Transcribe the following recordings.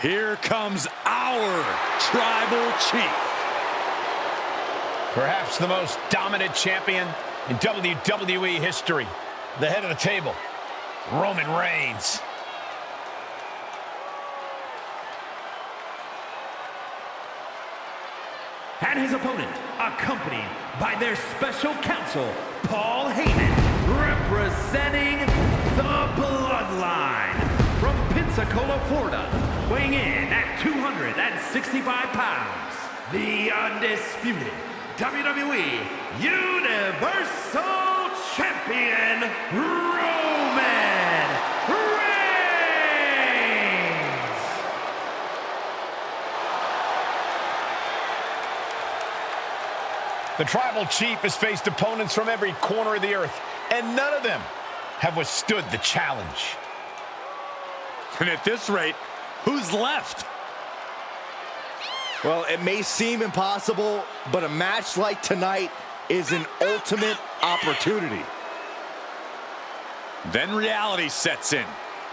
Here comes our tribal chief. Perhaps the most dominant champion in WWE history. The head of the table, Roman Reigns. And his opponent, accompanied by their special counsel, Paul Heyman, representing the Bloodline. From Pensacola, Florida, weighing in at 265 pounds, the undisputed WWE Universal Champion, Roman Reigns! The Tribal Chief has faced opponents from every corner of the earth, and none of them have withstood the challenge. And at this rate, who's left? Well, it may seem impossible, but a match like tonight is an ultimate opportunity. Then reality sets in.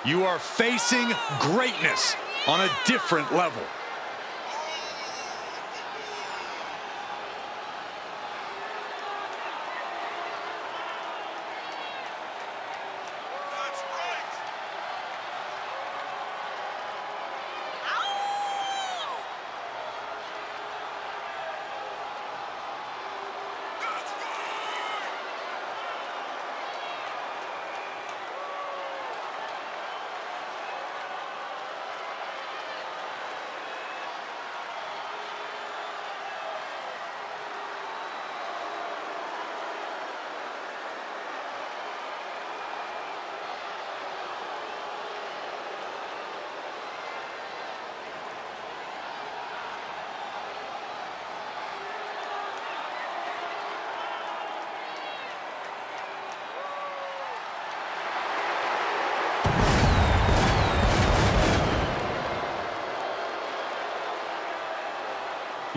You are facing greatness on a different level.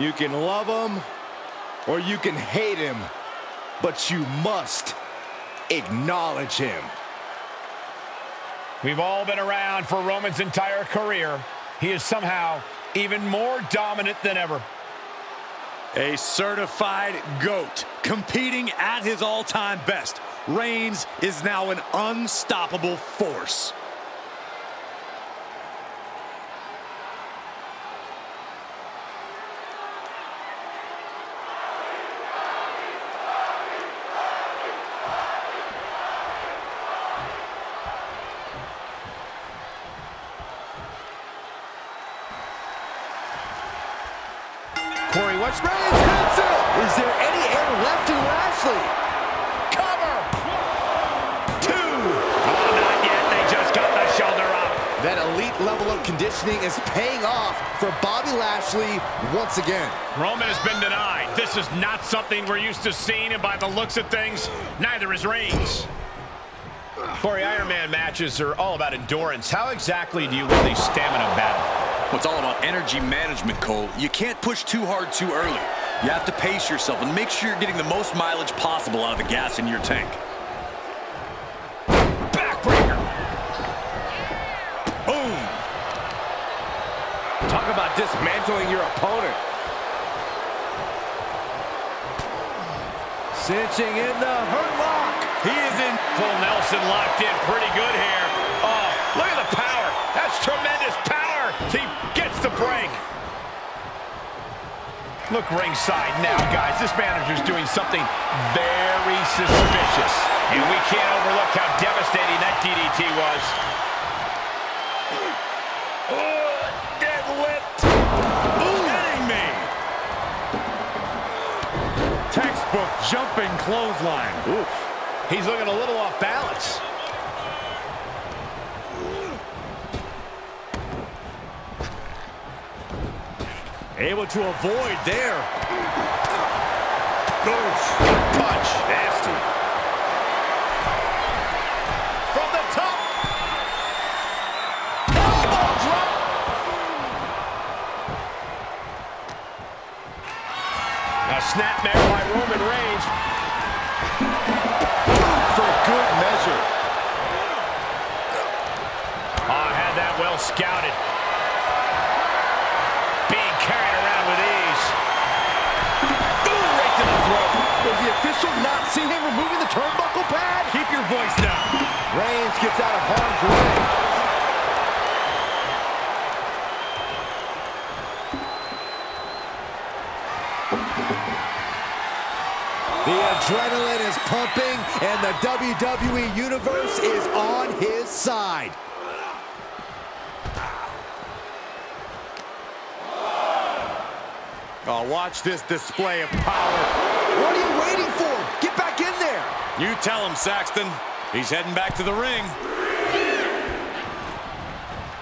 You can love him or you can hate him, but you must acknowledge him. We've all been around for Roman's entire career. He is somehow even more dominant than ever. A certified GOAT, competing at his all-time best. Reigns is now an unstoppable force. Corey, watch Reigns hits it! Is there any air left in Lashley? Cover! 2. Oh, not yet. They just got the shoulder up. That elite level of conditioning is paying off for Bobby Lashley once again. Roman has been denied. This is not something we're used to seeing, and by the looks of things, neither is Reigns. Corey, Iron Man matches are all about endurance. How exactly do you win these stamina battles? Well, it's all about energy management, Cole. You can't push too hard too early. You have to pace yourself and make sure you're getting the most mileage possible out of the gas in your tank. Backbreaker. Boom! Talk about dismantling your opponent. Cinching in the hurt lock. He is in full Nelson, locked in pretty good here. Oh, look at the power. That's tremendous power. He gets the break. Look ringside now, guys. This manager's doing something very suspicious. And we can't overlook how devastating that DDT was. Oh, deadlift. Kidding me. Textbook jumping clothesline. Oof. He's looking a little off balance. Able to avoid there. Oof. Punch. Nasty. From the top. Elbow drop. A snapmare by Roman Reigns. For good measure. Oh, had that well scouted. your voice down. Reigns gets out of harm's way. The adrenaline is pumping, and the WWE Universe is on his side. Oh, watch this display of power. What are you waiting for? Get back in there. You tell him, Saxton. He's heading back to the ring.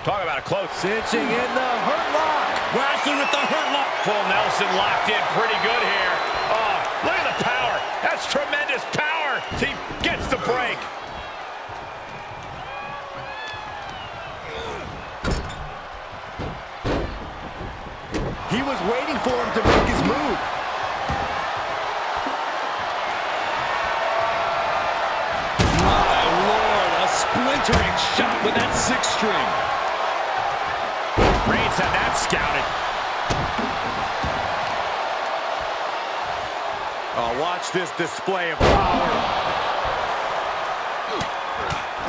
Talk about a close. Cinching in the hurt lock. Lashley with the hurt lock. Full Nelson locked in pretty good here. Oh, look at the power. That's tremendous power. He gets the break. He was waiting for him to make his move. My Lord, a splintering shot with that sixth string. Reigns had that scouted. Oh, watch this display of power.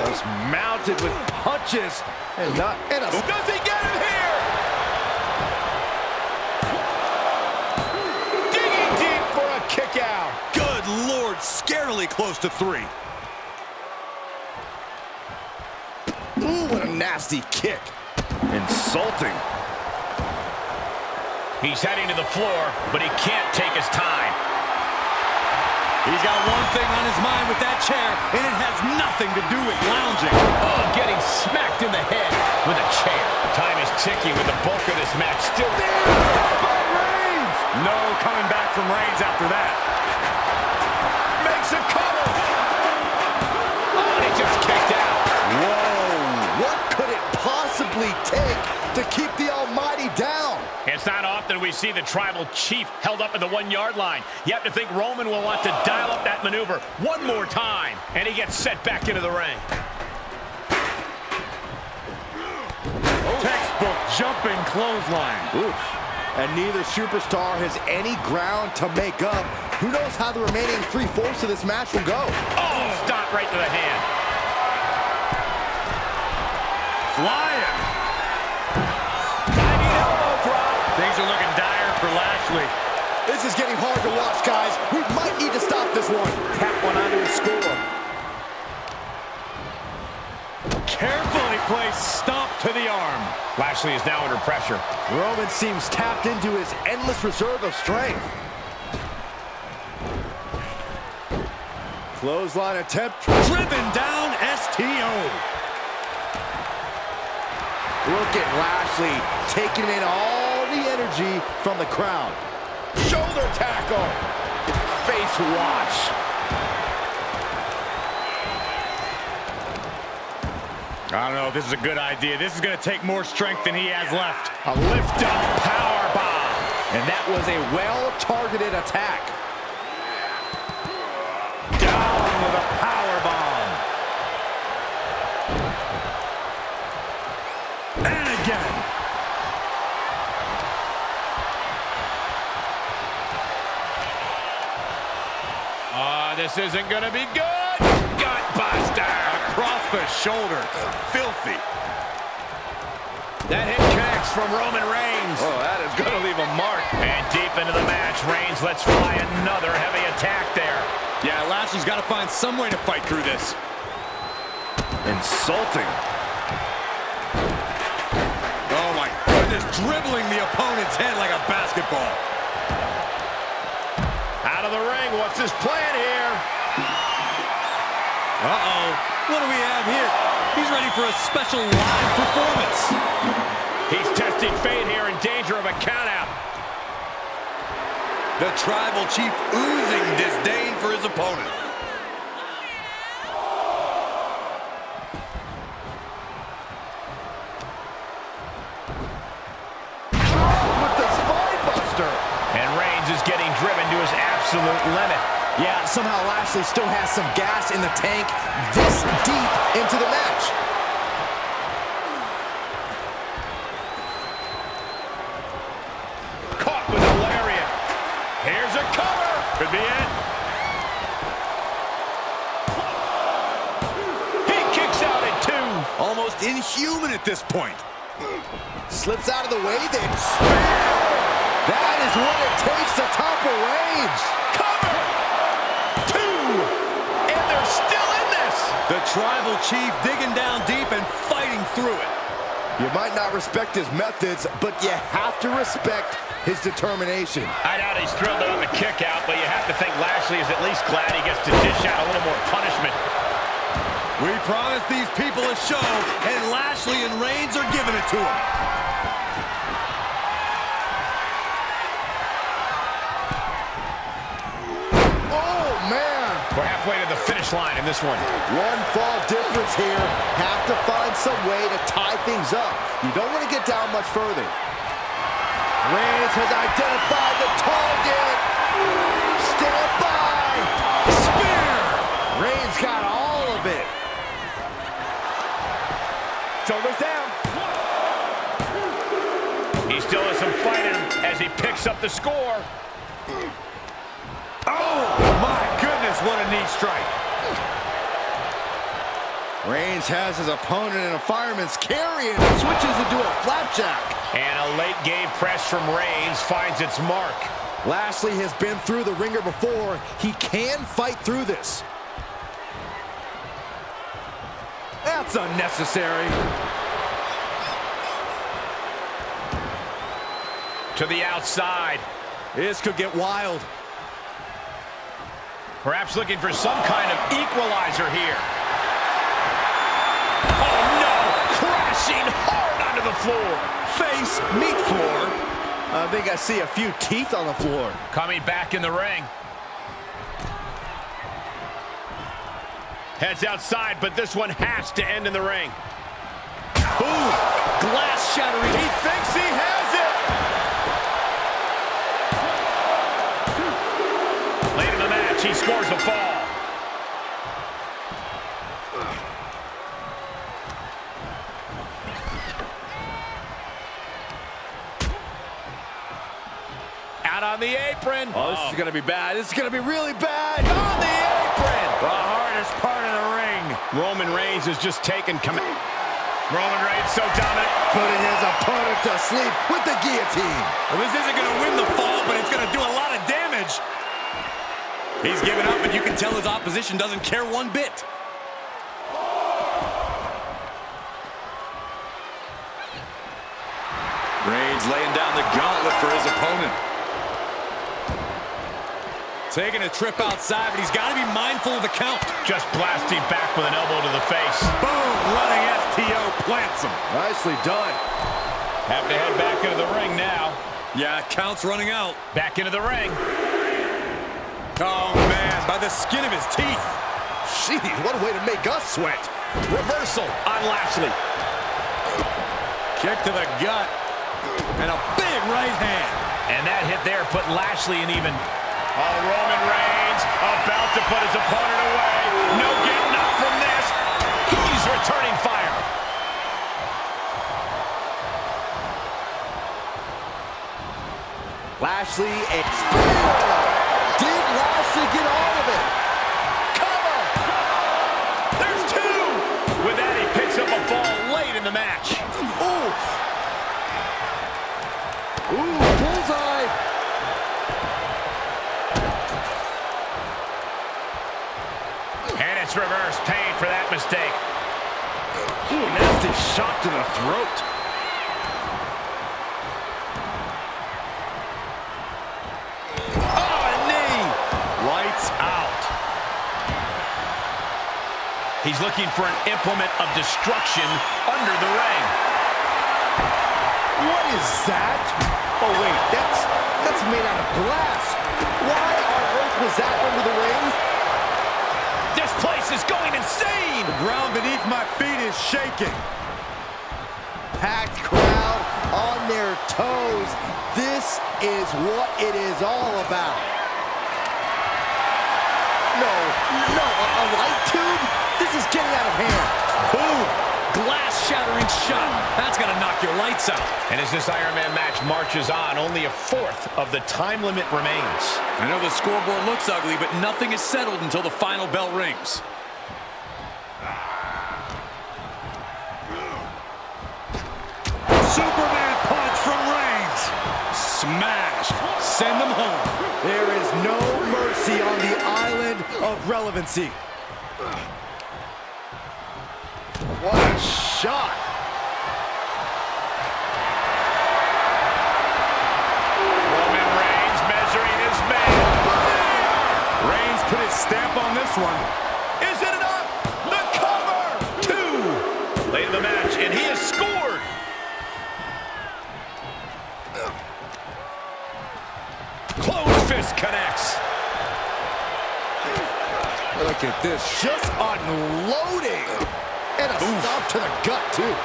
Just mounted with punches and not in a... Does he get him here? Digging deep for a kick out. Good Lord, scarily close to 3. Ooh, what a nasty kick. Insulting. He's heading to the floor, but he can't take his time. He's got one thing on his mind with that chair, and it has nothing to do with lounging. Oh, getting smacked in the head with a chair. Time is ticking with the bulk of this match still there. By Reigns. No coming back from Reigns after that. Makes a cover. Oh, and he just kicked out. Whoa, what could it possibly take to keep the Almighty down? It's not often we see the tribal chief held up at the 1-yard line. You have to think Roman will want to dial up that maneuver one more time. And he gets set back into the ring. Textbook jumping clothesline. Oof. And neither superstar has any ground to make up. Who knows how the remaining 3/4 of this match will go? Oh, stop right to the hand. Flying. Diving elbow drop. Things are looking dire for Lashley. This is getting hard to watch, guys. We might need to stop this one. Tap one onto his score. Carefully placed stomp to the arm. Lashley is now under pressure. Roman seems tapped into his endless reserve of strength. Clothesline attempt. Driven down STO. Look at Lashley taking in all the energy from the crowd. Shoulder tackle. Face wash. I don't know if this is a good idea. This is going to take more strength than he has left. A lift-up power bomb. And that was a well-targeted attack. Down with a power bomb. And again. This isn't going to be good. Gutbuster. Across the shoulder. Filthy. That hit connects from Roman Reigns. Oh, that is going to leave a mark. And deep into the match, Reigns lets fly another heavy attack there. Yeah, Lashley's got to find some way to fight through this. Insulting. Oh, my goodness. Dribbling the opponent's head like a basketball. Out of the ring, what's his plan here? Uh-oh. What do we have here? He's ready for a special live performance. He's testing fate here, in danger of a countout. The tribal chief oozing disdain for his opponent. With the spine buster. And Reigns is getting driven to his absolute limit. Yeah, somehow Lashley still has some gas in the tank this deep into the match. Caught with a lariat. Here's a cover. Could be it. Almost inhuman at this point. Slips out of the way, then spear! That is what it takes to topple Reigns. Cover! 2! And they're still in this! The Tribal Chief digging down deep and fighting through it. You might not respect his methods, but you have to respect his determination. I doubt he's thrilled on the kick out, but you have to think Lashley is at least glad he gets to dish out a little more punishment. We promised these people a show, and Lashley and Reigns are giving it to them. Oh, man! We're halfway to the finish line in this one. One fall difference here. Have to find some way to tie things up. You don't want to get down much further. Reigns has identified the target. Stand by. Spear. Reigns got all of it. Shoulders down. He still has some fight in him as he picks up the score. Oh, my goodness, what a knee strike. Reigns has his opponent in a fireman's carry and switches into a flapjack. And a late game press from Reigns finds its mark. Lashley has been through the ringer before. He can fight through this. That's unnecessary. To the outside. This could get wild. Perhaps looking for some kind of equalizer here. Oh no! Crashing hard onto the floor. Face, meat floor. I think I see a few teeth on the floor. Coming back in the ring. Heads outside, but this one has to end in the ring. Boom! Glass shattering. He thinks he has it! Late in the match, he scores a fall. Out on the apron. Oh, this is going to be bad. This is going to be really bad. On the apron. The hardest part of the ring. Roman Reigns is just taking command. Roman Reigns so dominant. Putting his opponent to sleep with the guillotine. Well, this isn't going to win the fall, but it's going to do a lot of damage. He's giving up, and you can tell his opposition doesn't care one bit. Reigns laying down the gauntlet for his opponent. Taking a trip outside, but he's got to be mindful of the count. Just blasting back with an elbow to the face. Boom! Running STO plants him. Nicely done. Have to head back into the ring now. Yeah, count's running out. Back into the ring. Oh, man, by the skin of his teeth. Jeez, what a way to make us sweat. Reversal on Lashley. Kick to the gut. And a big right hand. And that hit there put Lashley in even. Oh, Roman Reigns about to put his opponent away. No getting up from this. He's returning fire. Lashley Did Lashley get all of it? Cover! There's two. With that, he picks up a fall late in the match. Oof. Ooh, bullseye. And it's reverse pain for that mistake. Ooh, nasty shot to the throat. Oh, a knee. Lights out. He's looking for an implement of destruction under the ring. What is that? Oh, wait, that's made out of glass. Why on earth was that under the ring? This place is going insane. The ground beneath my feet is shaking. Packed crowd on their toes. This is what it is all about. No, a light tube? This is getting out of hand. Boom! Glass-shattering shot. That's gonna knock your lights out. And as this Iron Man match marches on, only a fourth of the time limit remains. I know the scoreboard looks ugly, but nothing is settled until the final bell rings. Smash. Send them home. There is no mercy on the island of relevancy. What a shot. RomanReigns measuring his man. Reigns put his stamp on this one. Is it enough? The cover! 2. Late in the match, and he has scored. Closed fist connects. Look at this, just unloading. And a stop to the gut, too.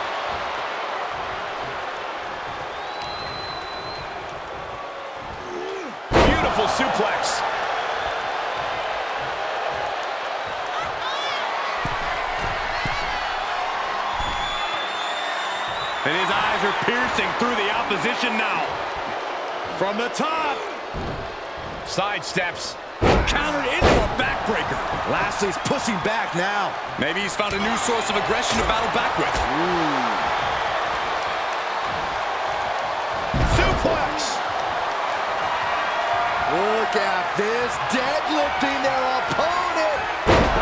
Beautiful suplex. And his eyes are piercing through the opposition now. From the top. Side steps. Countered into a backbreaker. Lashley's pushing back now. Maybe he's found a new source of aggression to battle back with. Suplex. Look at this, deadlifting their opponent.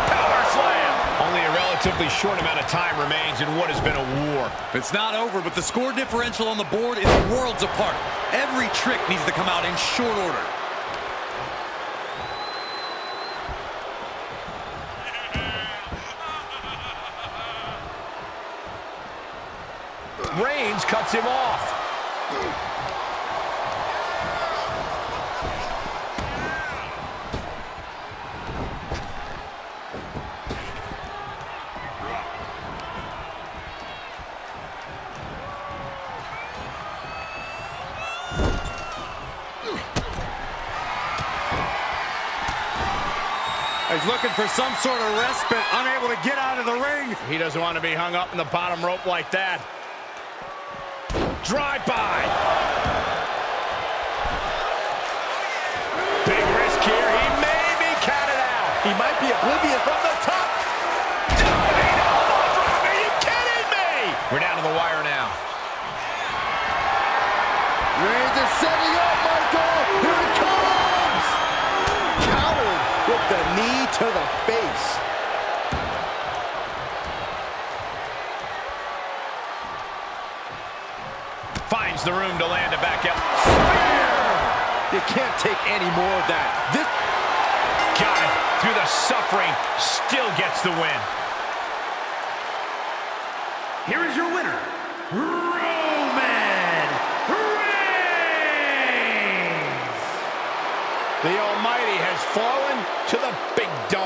Power slam. Only a relatively short amount of time remains in what has been a war. It's not over, but the score differential on the board is worlds apart. Every trick needs to come out in short order. Reigns cuts him off. He's looking for some sort of respite, unable to get out of the ring. He doesn't want to be hung up in the bottom rope like that. Drive-by. Big risk here. He may be counted out. He might be oblivious from the top. Diving elbow drop. Are you kidding me? We're down to the wire now. Reigns is setting up, Michael. Here it comes. Countered with the knee to the face. Finds the room to land it back out. You can't take any more of that. This Got it. Through the suffering, still gets the win. Here is your winner, Roman Reigns. The Almighty has fallen to the big dog.